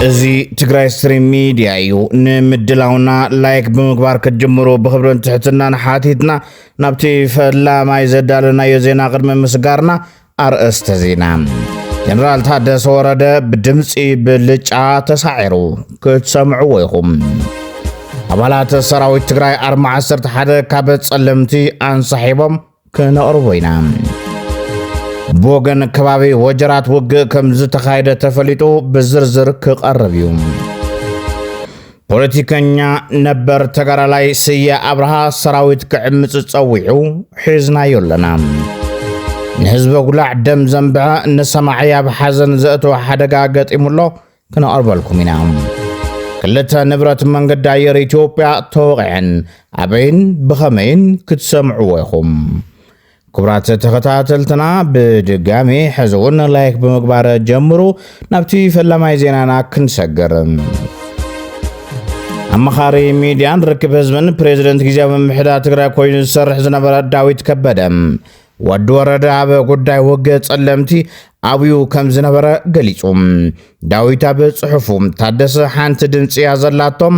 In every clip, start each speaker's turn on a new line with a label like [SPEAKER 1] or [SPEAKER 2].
[SPEAKER 1] እዚ ትግራይ ስትሪም ሚዲያ እዩ ንምድላውና ላይክ ብምግባር ከጀምሮ ብኽብርን ትሕትናን ሓቲትና ናብቲ ፈላማይ ዘዳለናዮ ዜና ቅድሚ ምስጋርና አርእስተ ዜና ጀነራል ታደሰ ወረደ ብድምፂ ብልጫ ተሳዒሩ ክትሰምዑ ወይኹም አባላት ሰራዊት ትግራይ 11 ካብ ጸለምቲ አንሳሒቦም ክነቅርቡ ኢና بوغن كبابي وجرات وق كم زتخايدة تفليتو بزرزر كقربيو بوليتيكانيا نبر تغارالاي سيا ابرها سراويت كعمص تصويعو حزنا يولنا نحزب قلاع دم زنبع نسمعيا بحزن زأتو حدقا قطيمولو كنا أربالكم ينام كلتا نبرة منقد داير إثيوبيا توقعن أبين بخمين كتسمعوا ويخم كبرات تخطاتلتنا بدقامي حزون لايك بمقبار جمرو نبتي فلما يزينانا كنسقر أما خاري ميديان ركب هزمن بريزيدنت كيزاو ممحدا تقرأ كوين سرح زنبرا داويت كبدم ودور دعب قداي وقت علمتي أبيو كم زنبرا قليتهم داويتا بصحفهم تادس حانت دمسي هزلاتهم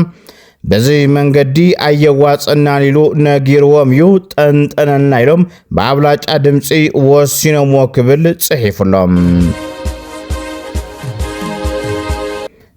[SPEAKER 1] بزي منقدي أيوات الناليلو نجيروهم يوت أنت أنا نايلهم بعبلاج أدمسي وسينو موكبل صحيف لهم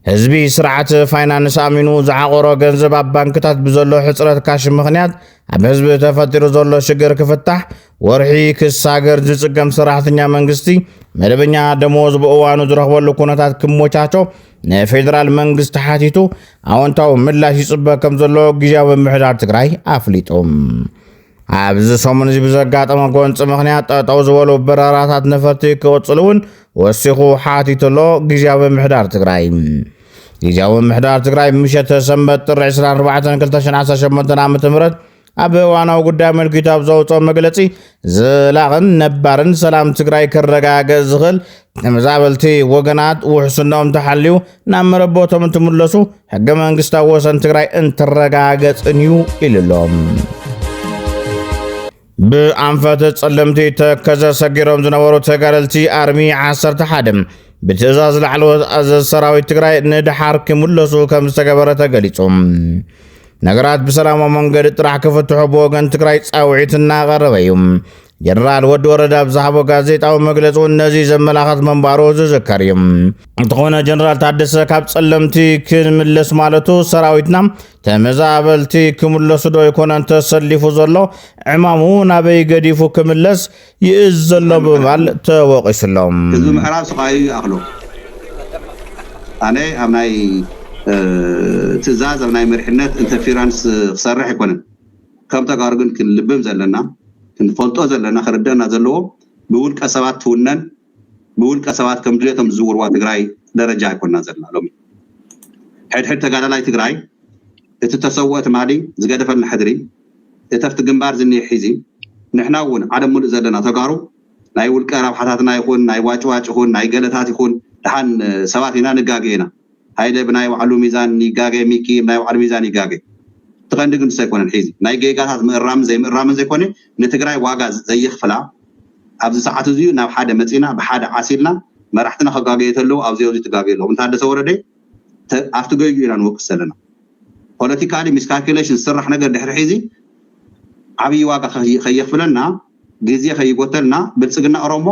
[SPEAKER 1] هزبي سرعة فاينانس أمينو زعاقورو جنزب بانكتات بزولو حصرات كاش مخنيات أب هزبي تفتيرو زولو شجر كفتح ورحي كساقر زيسقم سراحتنيا منقستي مدبنيا دموز بقوانو زرخبالو كونتات كموچاچو نفيدرال منقست حاتيتو أونتاو ملاش يصبه كم زولو جيجاو محدار تقراي أفليتهم عبز سومن زي بزاقات أما قوانت مخنيات توزوالو براراتات نفرتي كوتصلون وسيخو حاتيتو لو جيجاو محدار تقراي جيجاو محدار تقراي مشت سنبت ترع سران 4 كلتاشن عسا شمتنا متمرد أبي وانا وقدام الكتاب زوطو مقلتي زلاغن نبارن سلام تقراي كرقاق زغل نمزابلتي وقنات وحسنهم تحليو نام ربوتهم انتملسو حق منقستا وسن تقراي انت الرقاق انيو إللهم بأنفات تصلمتي تكزا سقيرهم زنورو تقارلتي أرمي 11 بتزاز العلوة أزاز سراوي تقراي ندحار كملسو كم استقبرة قليتهم نقرات بسلام ومنقر اطرح كفتحو بوغن تقراي تساوعيتنا غربيهم جنرال ود وردا بزحبو غازيت او مغلصو نزي زملاخات منبارو زكريم انتخونا جنرال تادس كاب صلمتي كملس مالتو سراويتنا تمزابلتي كملسو دو يكونن تسلفو زلو عمامو نابي غديفو كملس يزلو بمال توقيسلهم
[SPEAKER 2] حزب محراب سقاي اخلو انا امناي تزاز امناي مرحنت انترفيرانس صرح يكونن كم تقارغن كلبم زلنا كنفلطو زلنا خردنا زلو بولق سبات تونن بولق سبات كم دليتم زوروا تግራይ درجه يكوننا زلنا لومي حد تقالالاي تግራይ اتتسوت مالي زقدفن حدري اتفت جنبار زني حيزي نحنا ون عدم مل زلنا تقارو ناي ولق رابحاتنا يكون ناي واچواچ يكون ناي ገለታት يكون دحان سباتنا نغاغينا هايله بناي وعلو ميزان نيغاغي ميكي ناي وعلو ميزان نيغاغي تقندقن سيكونن حيزي ناي جيغاتات مقرام زي كوني نتግራይ ዋጋ ዘይخفلا ابز ساعات زيو ናብ ሓደ መጽና بحاده عاسيلنا مرحتنا خغاغيتلو ابزيو تغاغيلو እንታደሰ ወረደ aftu ገዩ ኢራን ወቅሰለና ፖለቲካሊ ሚስካልኩሌሽን ስራሕ ነገር ድሕሪ ሒዚ ዓብይ ዋጋ خيخفلنا ግዜ خيጎተልና ብልጽግና ኦሮሞ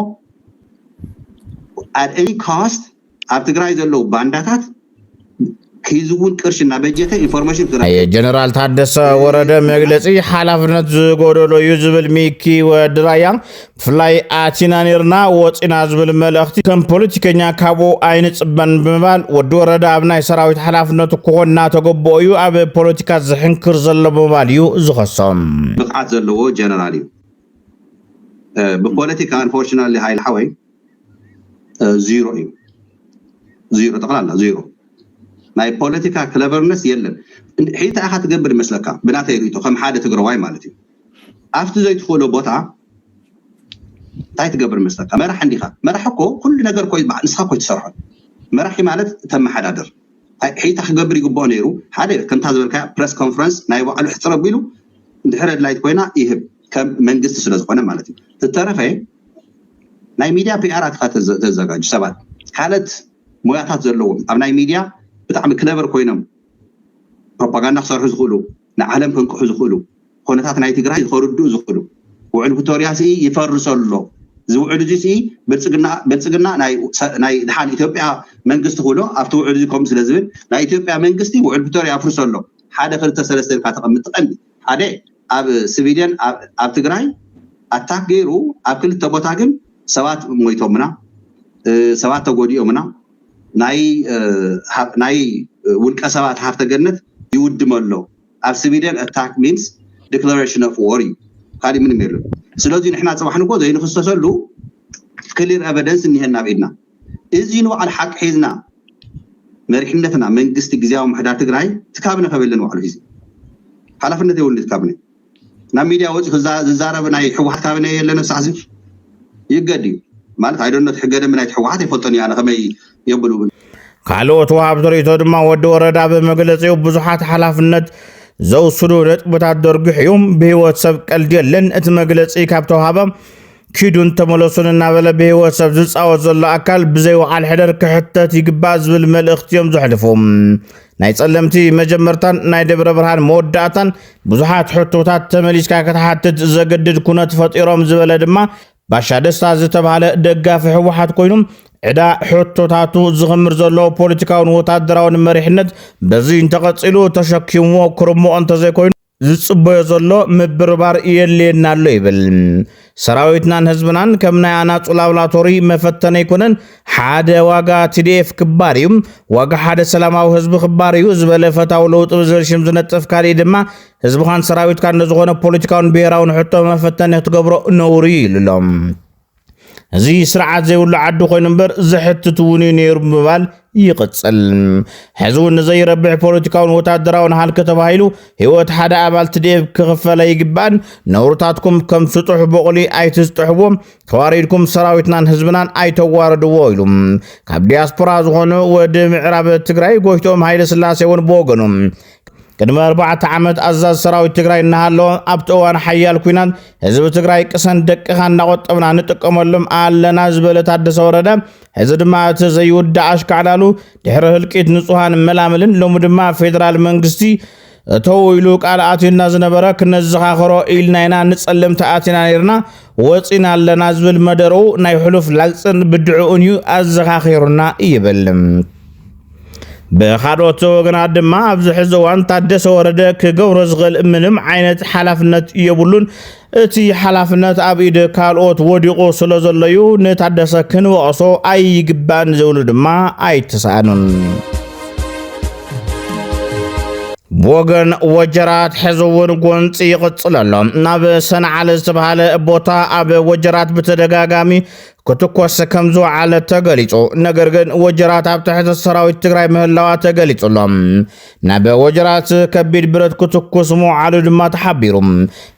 [SPEAKER 2] at any cost ኣብ ትግራይ ዘለው ባንዳታት كيزون كرشنا بجته انفورميشن
[SPEAKER 1] اي جنرال تادس ورده مغلصي حلافنت زغودلو يزبل ميكي ودرايا فلاي اتينانيرنا وصينا زبل ملختي كم بوليتيكانيا كابو اين صبن بمبال ود ورده ابناي سراويت حلافنت كونا تغبويو اب بوليتيكا زحنكر زلو بمباليو زخصم
[SPEAKER 2] بقعت زلو جنرالي ببوليتيكا انفورشنالي هاي الحوي زيرو طقلالا زيرو ناي بوليتيكا كليفرنس يلن حيت اخا تقبر مسلكا بناته يريتو كم حاده تقرواي مالتي افت زي تخولو بوتا تاي تقبر مسلكا ما راح عندي مرحكو كل نجر كويس مع نسخه تسرحون مرحي مالت تم حدادر حيت اخبر يقبو نيرو حاده كنت هذا بريس كونفرنس ناي وعلو احترام بيلو دحرد لايت كوينا يهب كم منجست سلازقونه مالتي تترفي ناي ميديا بي ار تزغاج سبات حالت موياتات زلو اب ناي ميديا بتعمل كلابر كوينم بروباغندا خسروا زخلوا نعلم كنكحوا زخلوا خونتات ناي تግራይ يخردو زخلوا وعلى ቪክቶሪያ سي يفرسلو زوعد سي بلصقنا ناي دحان ኢትዮጵያ መንግስት ሆኖ አፍቶ ውዕድ ኮም ስለዝብል ናይ ኢትዮጵያ መንግስቲ ውዕድ ቪክቶሪያ يفرسلو ሓደ ክልተ ሰለስተ ካተቀምጥ ቀንዲ ሓደ ኣብ ሲቪሊያን ኣብ ትግራይ አታክ ገይሩ ኣብ ክልተ ቦታ ግን ሰባት ሞይቶምና ሰባት ተጎዲኦምና ናይ ውልቀ ሰባት ሃፍተ ገነት ይውድመሎ ኣብ ሲቪሊያን አታክ ሚንስ declaration of war ካዲ ምን የሚሉ ስለዚህ ንሕና ጽባሕንኮ ዘይን ክስተሰሉ ክሊር ኤቪደንስ እንሄና በይና እዚ ነው على حق ሒዝና መሪሕነትና መንግስት ግዚያው ምሕዳር ትግራይ ትካብነ ከበልን ዋዕሉ ሂዚ ሓላፍነት ይወልድ ካብነ ና ሚዲያ ወጽ ዝዛረብ ናይ ሕወሓት ካብነ የለነ ሳዕዚ ይገዲ ማለት አይዶነት ሕገደ ምን አይት ሕወሓት ይፈልጠን ያነ ከመይ የብሉ
[SPEAKER 1] ካልኦት ወሃብቶሪቶ ድማ ወደ ወረዳ በመግለጽው ብዙሓት ሓላፍነት ዘውስዱ ነጥብታት ደርግሕዮም በህይወት ሰብ ቀልድ የለን እቲ መግለጺ ካብ ተዋሃበ ኪዱን ተመለሱንና በለ በህይወት ሰብ ዝጻወት ዘሎ አካል ብዘይ ወዓል ሕደር ክሕተት ይግባእ ዝብል መልእኽትዮም ዘሕልፎም ናይ ጸለምቲ መጀመርታን ናይ ደብረ ብርሃን መወዳእታን ብዙሓት ሕቶታት ተመሊስካ ከተሓትት ዘገድድ ኩነት ፈጢሮም ዝበለ ድማ ባሻ ደስታ ዝተባሃለ ደጋፊ ሕወሓት ኮይኖም ዕዳ ሕቶታቱ ዝኽምር ዘሎ ፖለቲካውን ወታደራውን መሪሕነት በዚ እንተቐጺሉ ተሸኪሞ ክርሞ እንተዘይኮይኑ ዝጽበዮ ዘሎ ምብርባር የለየና ኣሎ ይብል ሰራዊትናን ህዝብናን ከም ናይ ኣናጹ ላብራቶሪ መፈተነ ይኮነን ሓደ ዋጋ TDF ክባር እዩ ዋጋ ሓደ ሰላማዊ ህዝቢ ክባር እዩ ዝበለ ፈታው ለውጥ ዝርሽም ዝነጥፍ ካሊ ድማ ህዝብኻን ሰራዊትካን ዝኾነ ፖለቲካውን ብሄራውን ሕቶ መፈተነ ክትገብሮ ነውሪ ይልሎም እዚ ስርዓት ዘይብሉ ዓዲ ኮይኑ እምበር ዝሕትትውን ነይሩ ምባል ይቅጽል ሕዝውን ዘይረብሕ ፖለቲካውን ወታደራውን ሃልከ ተባሂሉ ህይወት ሓደ አባል TDF ክኽፈለ ይግባን ነውርታትኩም ከም ስጡሕ በቕሊ ኣይትስጥሕዎም ተዋሪድኩም ሰራዊትናን ህዝብናን ኣይተዋረድዎ ኢሉም ካብ ዲያስፖራ ዝኾኑ ወደ ምዕራብ ትግራይ ጎይቶም ሃይለ ስላሴ እውን በወገኖም ቅድመ 4 ዓመት አዛዝ ሰራዊት ትግራይ እናሃሎ ኣብቲ እዋን ሓያል ኩናት ህዝቢ ትግራይ ቅሰን ደቅኻ እናቆጠብና ንጥቀመሎም ኣለና ዝበለ ታደሰ ወረደ ሕዚ ድማ እቲ ዘይውዳእ ኣሽካዕላሉ ድሕሪ ህልቂት ንጹሃን መላምልን ሎሚ ድማ ፌደራል መንግስቲ እተው ኢሉ ቃል ኣትዩና ዝነበረ ክነዘኻኽሮ ኢልናይና ንጸለምቲ ኣቲና ነርና ወፂና ኣለና ዝብል መደሩ ናይ ሕሉፍ ላግፅን ብድዑን እዩ ኣዘኻኺሩና ይብል በኻዶት ወገናት ድማ ኣብዚ ሕዚ እዋን ታደሰ ወረደ ክገብሮ ዝኽእል ምንም ዓይነት ሓላፍነት የብሉን እቲ ሓላፍነት ኣብ ኢድ ካልኦት ወዲቑ ስለ ዘሎ እዩ ንታደሰ ክንወቕሶ ኣይግባእን ዝብሉ ድማ ኣይተሳኣኑን ወገን ወጀራት ሕዝውን ጎንፂ ይቕጽል ኣሎ ናብ ሰንዓለ ዝተባሃለ ቦታ ኣብ ወጀራት በተደጋጋሚ كتكوس كمزو على تغليصو نغرغن وجرات اب تحت السراويت تግራይ ምህላዋ ተገሊጹሎም ናብ ወጀራት ከቢድ ብረት كتكوس ሞ على ድማ ተሓቢሩም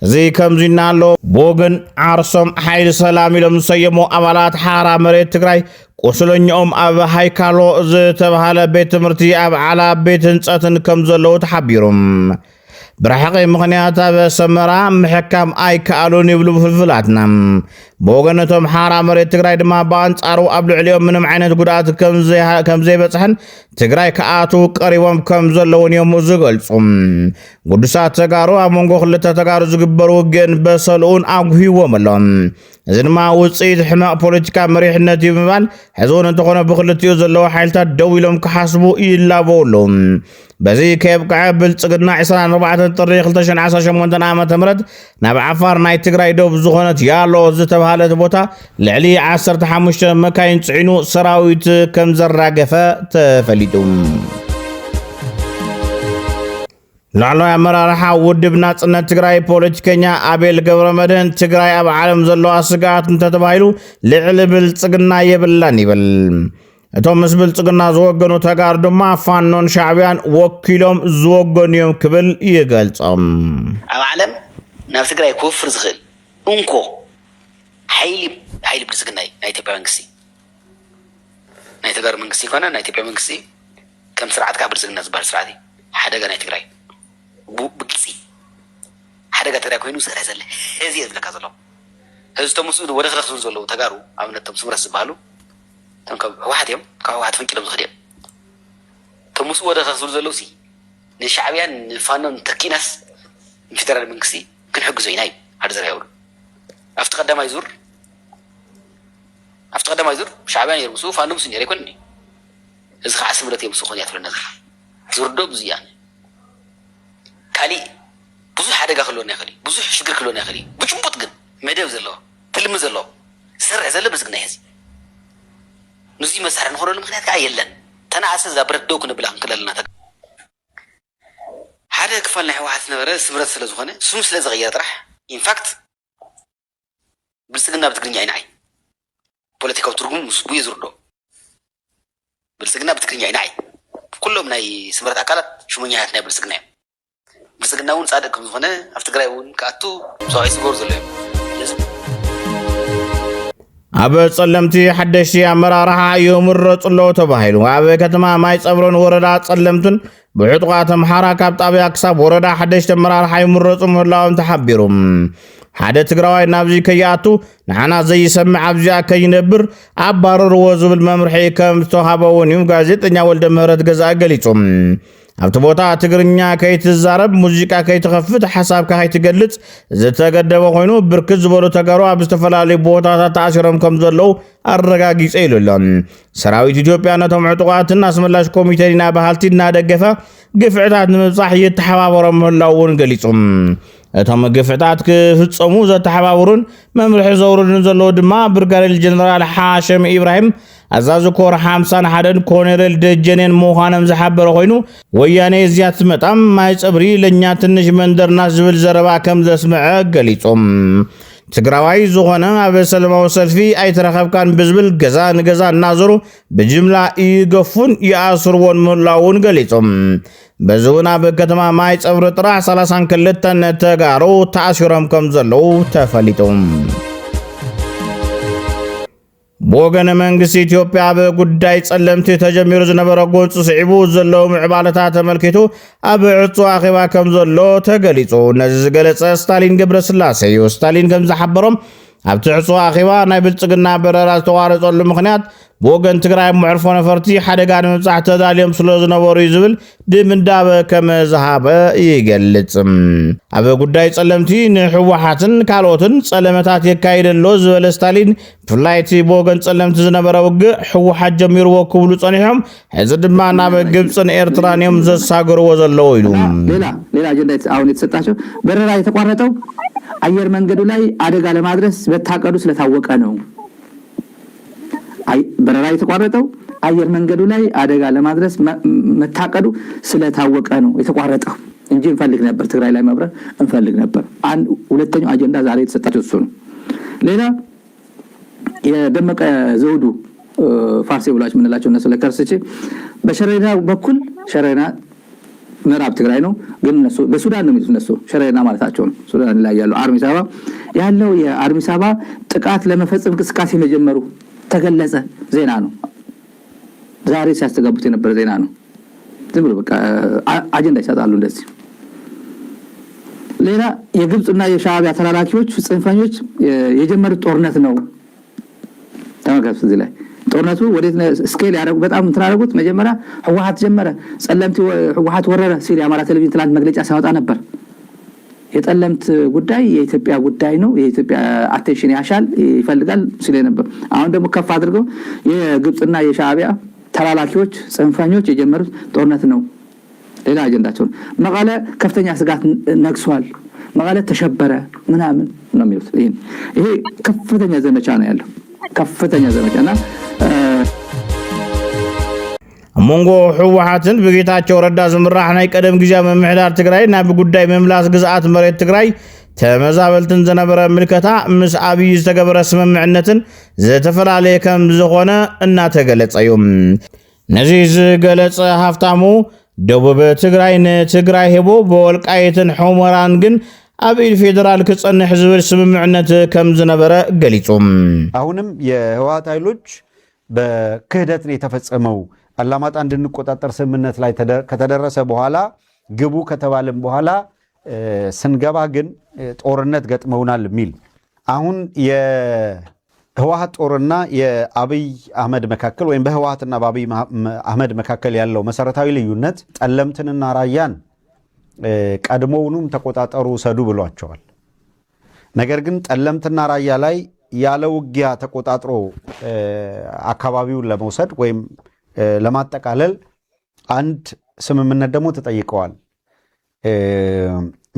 [SPEAKER 1] እዚ ከምዚናሎ ቦገን ዓርሶም ኃይል ሰላም ኢሎም ሰየሙ አባላት ሓራ መሬት ትግራይ ቆስለኛኦም ኣብ ሃይካሎ ዝተባሃለ ቤት ትምህርቲ ኣብ ዓላ ቤት ህንጸትን ከም ዘለው ተሓቢሩም برحقي مغنيات سمرا محكام اي كالون يبلو فلفلاتنا بوغنتهم حارة مريت تقراي دما بانصارو ابلو عليهم منم عينت قدات كم زي بصحن تقراي كآتو قريبهم كم زلون يوم زغلصم قدسات تقارو امونغو خلطة تقارو زقبرو جن بسلون اقوهي وملون زنما وصيد حماق بوليتيكا مريحነት ይባል ህዝቡን እንተኾነ በخلتيو ዘለው ኃይልታት ደው ኢሎም ከሐስቡ ይላበውሎም በዚህ ከብቃ ብልጽግና 24 ጥሪ 2018 ዓመተ ምህረት ናብ ዓፋር ናይ ትግራይ ደቡብ ዝኾነት ያሎ ዝተባሃለት ቦታ ልዕሊ 15 መካይን ጽዒኑ ሰራዊት ከም ዘራገፈ ተፈሊጡ ላዕለዋይ አመራርሓ ውድብ ናጽነት ትግራይ ፖለቲከኛ አቤል ገብረመድህን ትግራይ ኣብ ዓለም ዘለዋ ስጋት እንተተባሂሉ ልዕሊ ብልጽግና የብላን ይብል እቶም ምስ ብልጽግና ዝወገኑ ተጋሩ ድማ ፋኖን ሻዕቢያን ወኪሎም ዝወገኑዮም ክብል ይገልጾም
[SPEAKER 3] ኣብ ዓለም ናብ ትግራይ ክወፍር ዝኽእል እንኮ ሓይሊ ብልጽግና ናይ ኢትዮጵያ መንግስቲ ናይ ተጋሩ መንግስቲ ኮነ ናይ ኢትዮጵያ መንግስቲ ከም ስርዓት ካብ ብልጽግና ዝበሃል ስርዓት ሓደጋ ናይ ትግራይ بقيسي حدقة ترى كوينو سهل زله هذي لك هذا لو هذا تمسؤول ولا خلصون زلوا تجارو عملنا تمسؤول رسبالو تمك واحد يوم كواحد فين كيلو مخديم كمس وده خسر زلوسي نشعبيان فانون تركيناس فيدرال منكسي كن حق زيناي هذا زي يقول افتقدم يزور شعبان يرمسو فانو مسني يكونني إذا خاص مرتي مسخون ياتفل النظر زور دوب زيان كالي بزو حدا خلونا يا خلي بزو شجر خلونا يا خلي بجنبط جن مداو زلوا تلم زلوا سرع زل بزقنا هذي نزي مسحر نخرج المخنات كعيلن تنعس زبرت دوك نبلغ كلنا تك حدا كفلنا واحد نبرة سمرت سلزخانة سمس لزغير طرح in fact بلسقنا بتكرني عيناي بوليتيكا وترجم مسبوي زردو بلسقنا بتكرني عيناي كلهم ناي سمرت أكلت شو من يهاتنا بلسقنا ون صادق كم زخانة أفتكر ون كاتو سواء يسقور زلهم
[SPEAKER 1] أبى سلمتي حدشي أمر راح يوم الرط الله تباهيل وأبى كتما ما يصبرون وردا سلمتن بحطقاتهم حركات أبي أكسب وردا حدش تمر راح يوم الرط الله تحبيرهم حدا تقراوي نابزي كياتو نحنا زي سمع عبزي كي نبر عبارر وزو بالممرحي كم توهابون يوم غازيطنيا ولد مهرت غزا غليصوم ኣብቲ ቦታ ትግርኛ ከይትዛረብ ሙዚቃ ከይትኸፍት ሓሳብካ ከይትገልጽ ዝተገደበ ኮይኑ ብርክት ዝበሉ ተጋሩ ኣብ ዝተፈላለዩ ቦታታት ተኣሲሮም ከም ዘለዉ ኣረጋጊጸ ኢሉሎም ሰራዊት ኢትዮጵያ ነቶም ዕጡቃትን ኣስመላሽ ኮሚቴና ባህልቲ እናደገፈ ግፍዕታት ንምብጻሕ ይተሓባበሮም ምህላውን ገሊጹም እቶም ግፍዕታት ክፍጸሙ ዘተሓባበሩን መምርሒ ዘውርዱን ዘለዉ ድማ ብርጋዴር ጀነራል ሓሸም ኢብራሂም أزاز كور حامسان حدن كونيرل دجنين موخانم زحبر خوينو وياني زيات متام ما يصبري لنيا تنش مندر ناس زبل زربا كم زسمع قليصوم تقراوي زغنا أبي سلمة وسلفي أي ترخب كان بزبل غزا نازرو بجملة يقفون يأسرون ملاون قليصوم بزونا بكتما ما يصبر طرح سلاسان كلتن تقارو تأشرم كم زلو تفليتوم بوغن منግስት ኢትዮጵያ በጉዳይ ጸለምት ተጀምሩ ዝነበረ ጎንጽ ስዒቡ ዘለው ምዕባለታት ተመልክቶ ኣብ ዕጹ አኺባ ከም ዘሎ ተገሊጹ ነዚ ዝገለጸ ስታሊን ገብረስላሴ ስታሊን ከም ዝሓበሮም ኣብ ትዕጹ አኺባ ናይ ብልጽግና በረራ ዝተዋረጸሉ ምኽንያት بوغن تግራይ معرفو ነፈርቲ ሓደጋ ንምብጻሕ ተዳልዮም ስለ ዝነበሩ ይዝብል ድምንዳበ ከም ዝሃበ ይገልጽ ኣብ ጉዳይ ጸለምቲ ንሕወሓትን ካልኦትን ጸለመታት የካይደሎ ዝበለ ስታሊን ፍላይቲ بوغن ጸለምቲ ዝነበረ ውግእ ሕወሓት ጀሚርዎ ክብሉ ጸኒሖም ሕዚ ድማ ናብ ግብጽን ኤርትራን እዮም ዘሳገርዎ ዘለው ኢሉ
[SPEAKER 4] ሌላ አጀንዳ አሁን የተሰጣቸው በረራ የተቋረጠው አየር መንገዱ ላይ አደጋ ለማድረስ በታቀዱ ስለታወቀ ነው በረራ የተቋረጠው አየር መንገዱ ላይ አደጋ ለማድረስ መታቀዱ ስለታወቀ ነው የተቋረጠው እንጂ እንፈልግ ነበር ትግራይ ላይ መብረር እንፈልግ ነበር አንድ ሁለተኛው አጀንዳ ዛሬ የተሰጣቸው እሱ ነው ሌላ የደመቀ ዘውዱ ፋርሲ ብላች ምንላቸው እነሱ ለከርሰች በሸረና በኩል ሸረና ምዕራብ ትግራይ ነው ግን እነሱ በሱዳን ነው እነሱ ሸረና ማለታቸው ነው ሱዳን ላይ ያለው አርሚ ሳባ ያለው የአርሚ ሳባ ጥቃት ለመፈጸም እንቅስቃሴ መጀመሩ ተገለጸ ዜና ነው ዛሬ ሲያስተጋቡት የነበረ ዜና ነው ዝም ብሎ በቃ አጀንዳ ይሰጣሉ እንደዚህ ሌላ የግብጽና የሻዕቢያ ተላላኪዎች ጽንፈኞች የጀመሩት ጦርነት ነው ተመከፍ እዚህ ላይ ጦርነቱ ወዴት ስኬል ያደረጉ በጣም ተራረጉት መጀመሪያ ህወሓት ጀመረ ጸለምቲ ህወሓት ወረረ ሲል የአማራ ቴሌቪዥን ትላንት መግለጫ ሲያወጣ ነበር የጠለምት ጉዳይ የኢትዮጵያ ጉዳይ ነው የኢትዮጵያ አቴንሽን ያሻል ይፈልጋል ሲል ነበር አሁን ደግሞ ከፍ አድርገው የግብጽና የሻዕቢያ ተላላኪዎች ጽንፈኞች የጀመሩት ጦርነት ነው ሌላ አጀንዳቸው መቀለ ከፍተኛ ስጋት ነግሷል መቀለ ተሸበረ ምናምን ነው የሚሉት ይሄ ከፍተኛ ዘመቻ ነው ያለው ከፍተኛ ዘመቻና ሞንጎ ሕወሓትን በጌታቸው ረዳ ዝምራሕ ናይ ቀደም ጊዜ መምሕዳር ትግራይ ናብ ጉዳይ መምላስ ግዛአት መሬት ትግራይ ተመዛበልትን ዝነበረ ምልከታ ምስ አብይ ዝተገበረ ስምምዕነትን ዘተፈላለየ ከም ዝኾነ እናተገለጸ እዩ ነዚ ዝገለጸ ሃፍታሙ ደቡብ ትግራይ ንትግራይ ሄቦ በወልቃይትን ሑመራን ግን ኣብ ፌደራል ክጸንሕ ዝብል ስምምዕነት ከም ዝነበረ ገሊጹ
[SPEAKER 5] አሁንም የህወሓት ኃይሎች በክህደት ነው የተፈጸመው አላማጣ እንድንቆጣጠር ስምምነት ላይ ከተደረሰ በኋላ ግቡ ከተባለም በኋላ ስንገባ ግን ጦርነት ገጥመውናል ሚል አሁን ህወሓት ጦርና የአብይ አህመድ መካከል ወይም በህወሓትና በአብይ አህመድ መካከል ያለው መሰረታዊ ልዩነት ጠለምትንና ራያን ቀድሞውኑም ተቆጣጠሩ ሰዱ ብሏቸዋል። ነገር ግን ጠለምትና ራያ ላይ ያለ ውጊያ ተቆጣጥሮ አካባቢውን ለመውሰድ ወይም ለማጠቃለል አንድ ስምምነት ደግሞ ተጠይቀዋል።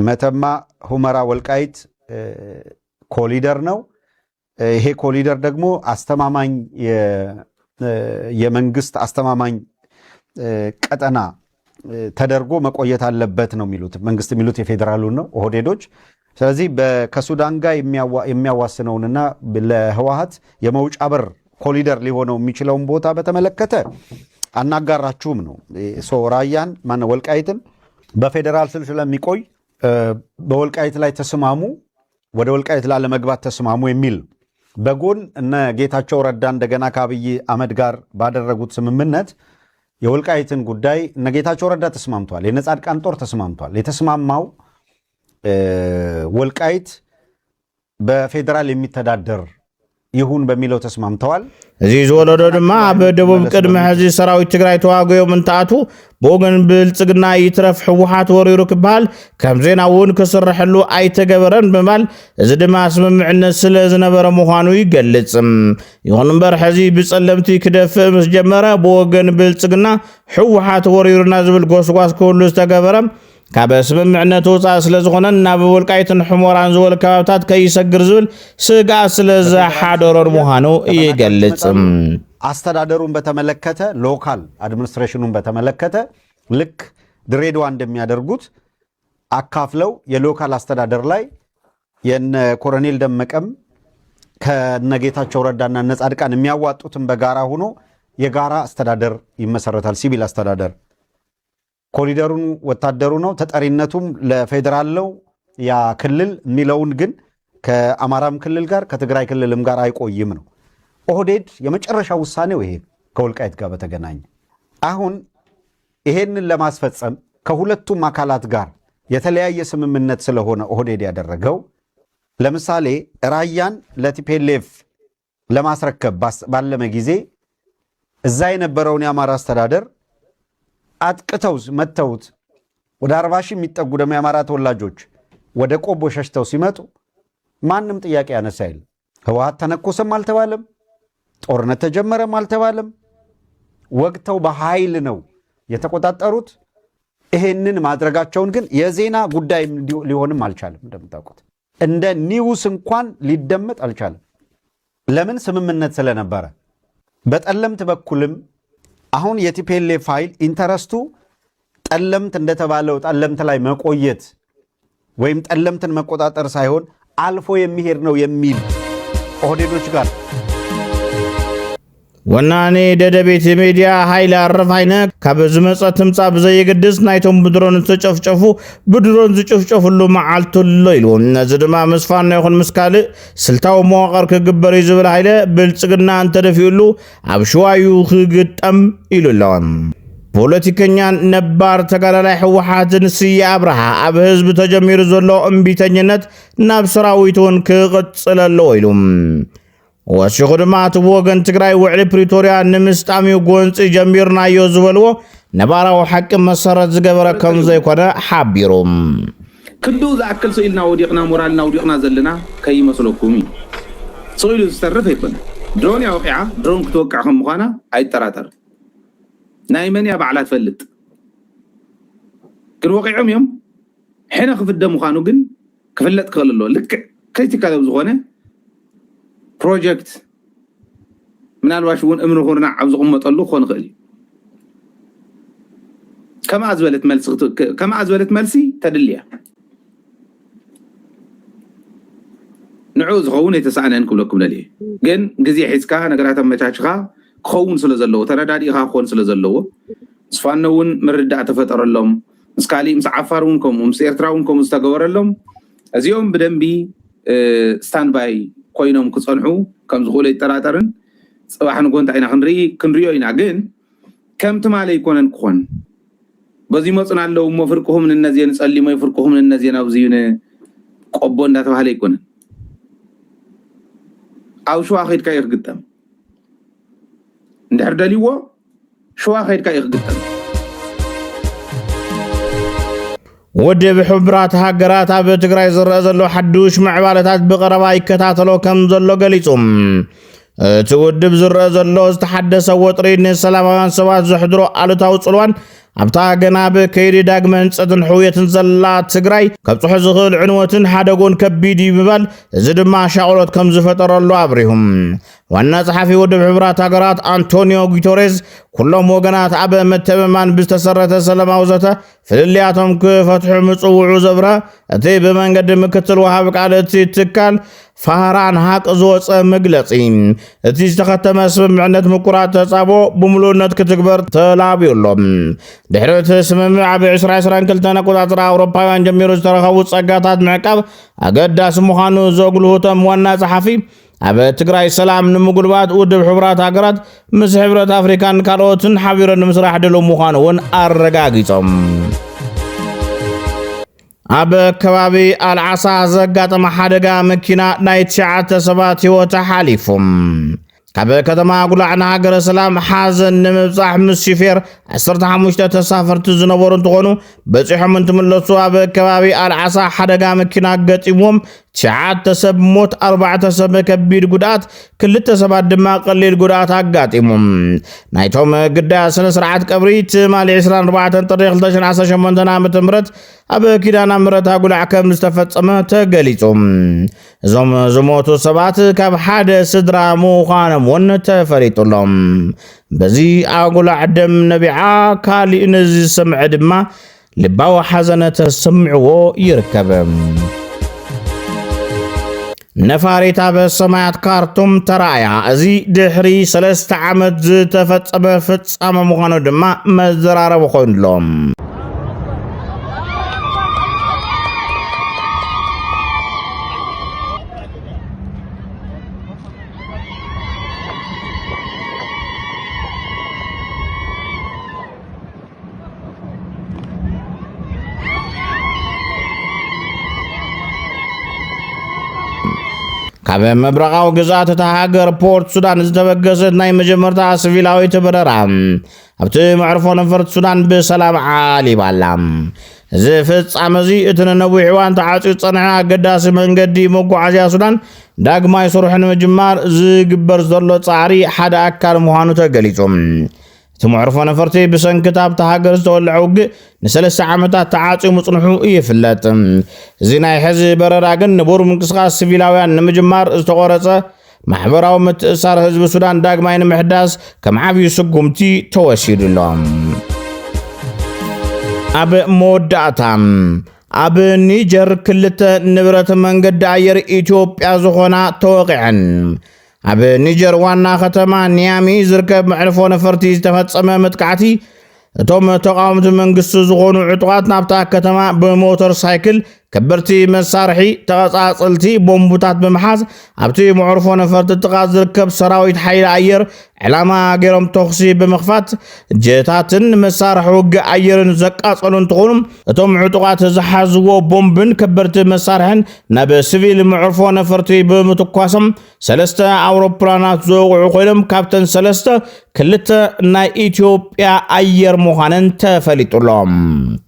[SPEAKER 5] መተማ ሁመራ ወልቃይት ኮሊደር ነው። ይሄ ኮሊደር ደግሞ አስተማማኝ የመንግስት አስተማማኝ ቀጠና ተደርጎ መቆየት አለበት ነው የሚሉት። መንግስት የሚሉት የፌዴራሉን ነው ኦህዴዶች። ስለዚህ ከሱዳን ጋር የሚያዋስነውንና ለህወሓት የመውጫ በር ኮሊደር ሊሆነው የሚችለውን ቦታ በተመለከተ አናጋራችሁም ነው። ራያን ማነው ወልቃይትን በፌዴራል ስር ስለሚቆይ በወልቃይት ላይ ተስማሙ፣ ወደ ወልቃይት ላለመግባት ተስማሙ የሚል በጎን እነ ጌታቸው ረዳ እንደገና ከአብይ አህመድ ጋር ባደረጉት ስምምነት የወልቃይትን ጉዳይ እነ ጌታቸው ረዳ ተስማምቷል። የነጻድቃን ጦር ተስማምቷል። የተስማማው ወልቃይት በፌዴራል የሚተዳደር ይሁን በሚለው ተስማምተዋል።
[SPEAKER 1] እዚ ዝወለዶ ድማ ኣብ ደቡብ ቅድሚ ሕዚ ሰራዊት ትግራይ ተዋግዮም እንትኣቱ ብወገን ብልፅግና ይትረፍ ሕወሓት ወሪሩ ክበሃል ከም ዜና እውን ክስርሐሉ ኣይተገበረን ብምባል እዚ ድማ ስምምዕነት ስለ ዝነበረ ምዃኑ ይገልጽ። ይኹን እምበር ሕዚ ብጸለምቲ ክደፍእ ምስ ጀመረ ብወገን ብልፅግና ሕወሓት ወሪሩና ዝብል ጎስጓስ ክህሉ ዝተገበረ ካብ ስምምዕነት ወፃእ ስለ ዝኾነ ናብ ወልቃይትን ሕሞራን ዝበሉ ከባብታት ከይሰግር ዝብል ስጋት ስለ ዝሓደሮን ምዃኑ ይገልጽ።
[SPEAKER 5] አስተዳደሩን በተመለከተ ሎካል አድሚኒስትሬሽኑን በተመለከተ ልክ ድሬዳዋ እንደሚያደርጉት አካፍለው የሎካል አስተዳደር ላይ የነ ኮሎኔል ደመቀም ከነጌታቸው ረዳና ነጻድቃን የሚያዋጡትን በጋራ ሆኖ የጋራ አስተዳደር ይመሰረታል። ሲቪል አስተዳደር ኮሪደሩን ወታደሩ ነው፣ ተጠሪነቱም ለፌዴራል ነው። ያ ክልል የሚለውን ግን ከአማራም ክልል ጋር ከትግራይ ክልልም ጋር አይቆይም ነው። ኦህዴድ የመጨረሻ ውሳኔው ይሄ ከወልቃይት ጋር በተገናኘ አሁን ይሄንን ለማስፈጸም ከሁለቱም አካላት ጋር የተለያየ ስምምነት ስለሆነ ኦህዴድ ያደረገው ለምሳሌ ራያን ለቲፒኤልኤፍ ለማስረከብ ባለመ ጊዜ እዛ የነበረውን የአማራ አስተዳደር አጥቅተው መተውት ወደ 40 ሺህ የሚጠጉ ደግሞ የአማራ ተወላጆች ወደ ቆቦ ሸሽተው ሲመጡ ማንም ጥያቄ ያነሳ የለም። ህወሓት ተነኮሰም አልተባለም፣ ጦርነት ተጀመረም አልተባለም። ወግተው በኃይል ነው የተቆጣጠሩት። ይሄንን ማድረጋቸውን ግን የዜና ጉዳይ ሊሆንም አልቻለም። እንደምታውቁት እንደ ኒውስ እንኳን ሊደመጥ አልቻለም። ለምን? ስምምነት ስለነበረ። በጠለምት በኩልም አሁን የቲፒኤልኤፍ ፋይል ኢንተረስቱ ጠለምት እንደተባለው ጠለምት ላይ መቆየት ወይም ጠለምትን መቆጣጠር ሳይሆን አልፎ የሚሄድ ነው የሚል ኦህዴዶች ጋር
[SPEAKER 1] ወናኔ ደደቤት የሚዲያ ኃይል አረፋይነ ካብ ዝመፀ ትምጻ ብዘይግድስ ናይቶም ብድሮን ዝተጨፍጨፉ ብድሮን ዝጨፍጨፉሉ መዓልቱሎ ኢሉ ነዚ ድማ ምስፋና ይኹን ምስካልእ ስልታዊ መዋቕር ክግበር እዩ ዝብል ሃይለ ብልፅግና እንተደፊኡሉ ኣብ ሽዋዩ ክግጠም ኢሉ ኣለዎም። ፖለቲከኛን ነባር ተጋዳላይ ሕወሓትን ስየ ኣብርሃ ኣብ ህዝቢ ተጀሚሩ ዘሎ እምቢተኝነት ናብ ሰራዊት እውን ክቕፅል ኣለዎ ኢሉ ወሲኹ ድማ እቲ ወገን ትግራይ ውዕሊ ፕሪቶርያ ንምስጣሚው ጎንፂ ጀሚርናዮ ዝበልዎ ነባራዊ ሓቂ መሰረት ዝገበረ ከም ዘይኮነ ሓቢሩ
[SPEAKER 6] ክንዱ ዝኣክል ስኢልና ወዲቕና ሞራልና ወዲቕና ዘለና ከይመስለኩም እዩ። ስኢሉ ዝሰርፍ ኣይኮነ ድሮን ያውቂዓ ድሮን ክትወቅዕ ከም ምዃና ኣይጠራጠር ናይ መን ያ በዓላ ትፈልጥ ግን ወቂዖም እዮም ሕነ ክፍደ ምዃኑ ግን ክፍለጥ ክኽእል ኣለዎ። ልክዕ ክሪቲካል ዝኾነ ፕሮጀክት ምናልባሽ እውን እምኒ ኩርና ኣብ ዝቕመጠሉ ክኾን ይኽእል እዩ። ከመኣ ዝበለት መልሲ ተድልያ ንዑ ዝኸውን የተሳእነን ክብለኩም ደልየ ግን ግዜ ሒዝካ ነገራት ኣመቻችኻ ክኸውን ስለ ዘለዎ ተረዳዲእኻ ክኾን ስለ ዘለዎ ስፋነ እውን ምርዳእ ተፈጠረሎም ምስ ካሊእ ምስ ዓፋር እውን ከምኡ ምስ ኤርትራ እውን ከምኡ ዝተገበረሎም እዚኦም ብደንቢ ስታንድባይ ኮይኖም ክፀንሑ ከም ዝኽእሉ ይጠራጠርን። ፅባሕ ንጎንታ ኢና ክንሪዮ ኢና ግን ከምቲ ማለ ይኮነን ክኾን በዚ መፅና ኣለው እሞ ፍርቅኹም ንነዚአን ፀሊሞ ፍርቅኹም ንነዚአን ኣብዚዩ ቆቦ እንዳተባሃለ ይኮነን أو شو أخيد كاي قدام ندحر دليو شو أخيد كاي قدام
[SPEAKER 1] ودب حبرات هاجرات أبي تقرأ زلوا حدوش معبالات بقرباء كتاتلو كم زلوا قليتهم تودب زلوا استحدث وطرين السلام سبات زحدرو على توصلوان أبتا جناب كيري داغمن صدن حوية زلا تجري كبصح زغل عنوة حدقون كبيدي ببال زد ما شاولت كم زفتر الله أبريهم وانا صحفي ودب حبرات هاجرات أنطونيو غوتيريز كلهم وغنات عبا متبمان بستسرة سلام وزته فللياتهم كفتح مصوع زبرة اتي بمن قد مكتل وحابك على تتكال فهران هاك زوص مغلصين اتي استختم سمعنت مقرات تصابو بملونت كتكبر تلابي لهم دحرت سممع ب2020 كلتنا قطاطر أوروباوያን ጀሚሮ ዝተረኸቡ ጸጋታት ምዕቃብ አገዳስ ምዃኑ ዘጉልሁቶም ዋና ጸሓፊ ኣብ ትግራይ ሰላም ንምጉልባት ውድብ ሕብራት ሃገራት ምስ ሕብረት ኣፍሪካን ካልኦትን ሓቢሮም ንምስራሕ ድሉው ምዃኑ እውን ኣረጋጊጾም ኣብ ከባቢ ኣልዓሳ ዘጋጠመ ሓደጋ መኪና ናይ 9 ሰባት ህይወት ሓሊፎም ካብ ከተማ ጉላዕና ሃገረ ሰላም ሓዘን ንምብጻሕ ምስ ሽፌር 15 ተሳፈርቲ ዝነበሩ እንትኾኑ በፂሖም እንትምለሱ ኣብ ከባቢ ኣልዓሳ ሓደጋ መኪና ገጢሞም 9 ሰብ ሞት 4 ሰብ ከቢድ ጉዳት 2 ሰባት ድማ ቀሊል ጉዳት ኣጋጢሞም ናይቶም ግዳይ ስነ ስርዓት ቀብሪ ትማሊ 24 ጥሪ 2018 ዓ.ም ኣብ ኪዳና ምሕረት ጉላዕ ከም ዝተፈጸመ ተገሊጾም እዞም ዝሞቱ ሰባት ካብ ሓደ ስድራ ምዃኖም እውን ተፈሊጡሎም በዚ ኣጉላዕ ደም ነቢዓ ካሊእ ንዝሰምዐ ድማ ልባዊ ሓዘነ ተሰምዕዎ ይርከብ ነፋሪት ኣብ ሰማያት ካርቱም ተራእያ እዚ ድሕሪ 3 ዓመት ዝተፈጸመ ፍጻመ ምዃኑ ድማ መዘራረብ ኮይኑሎም ካብ መብረቃዊ ግዛት ሃገር ፖርት ሱዳን ዝተበገሰት ናይ መጀመርታ ሲቪላዊት በረራ ኣብቲ መዕርፎ ነፈርቲ ሱዳን ብሰላም ዓሊባላ እዚ ፍጻመ እዚ እቲ ነዊሕ እዋን ተዓጽዩ ዝጸንሐ ኣገዳሲ መንገዲ መጓዓዝያ ሱዳን ዳግማይ ስራሕ ንምጅማር ዝግበር ዘሎ ጻዕሪ ሓደ ኣካል ምዃኑ ተገሊጹ تمعرفو نفرتي بسن كتاب تهاجر زولع وق نسلس عمتات تعاطي مصنحو يفلت زينا يحزي برراغن نبور منقسقاس سيفيلاويان نمجمار استقورصه محبراو متأثار حزب السودان داغماين محداث كم عبي سقمتي توشيدلهم اب موداتام اب نيجر كلت نبرت منقد اير ايثيوبيا زخونا توقعن اب نيجر وانا ختما نيامي زركب معرفو نفرتي استفصمه متقعتي توم تقاومت منقس زخونو عطوات نابتا كتما بموتور سايكل كبرتي مسارحي تقاصلتي بومبوتات بمحاز ابتي معرفو نفرت تقاز زركب سراويت حيل اير علامه غيرم توخسي بمخفات جيتاتن مسارح وق ايرن زقاصلون تقولم توم عطوات زحازو بومبن كبرتي مسارحن ناب سيفيل معرفو نفرتي بمتقاسم سلسته اوروبلانات زوقعو قيلم كابتن سلسته كلته ناي ايثيوبيا اير مخانن تفليطلهم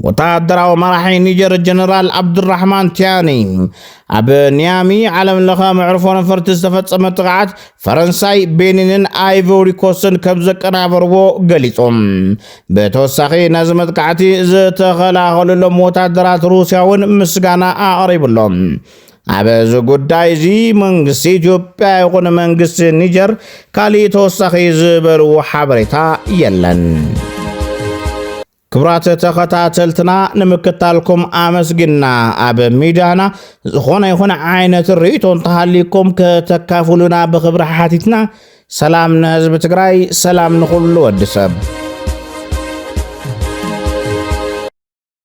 [SPEAKER 1] وتعدراو مراحي نيجر جنرال عبد الرحمن تياني اب نيامي علم لخا معرفو نفرت استفصم تقعات فرنساي بينين ايفوري كوستن كبزقنا بربو غليصوم بتوساخي نازمت قعتي زتخلاخللهم وتعدرات روسياون مسغانا اقربلهم አበዙ ጉዳይ ዚ መንግስት ኢትዮጵያ የሆነ መንግስት ኒጀር ካሊ ተወሳኺ ዝበሩ ሓበሬታ የለን ክብራት ተኸታተልትና ንምክታልኩም አመስግና አበ ሚዲያና ዝኾነ ዓይነት ርእይቶን ተሃሊኩም ከተካፍሉና በኽብሪ ሓቲትና ሰላም ንህዝቢ ትግራይ ሰላም ንኹሉ ወዲ ሰብ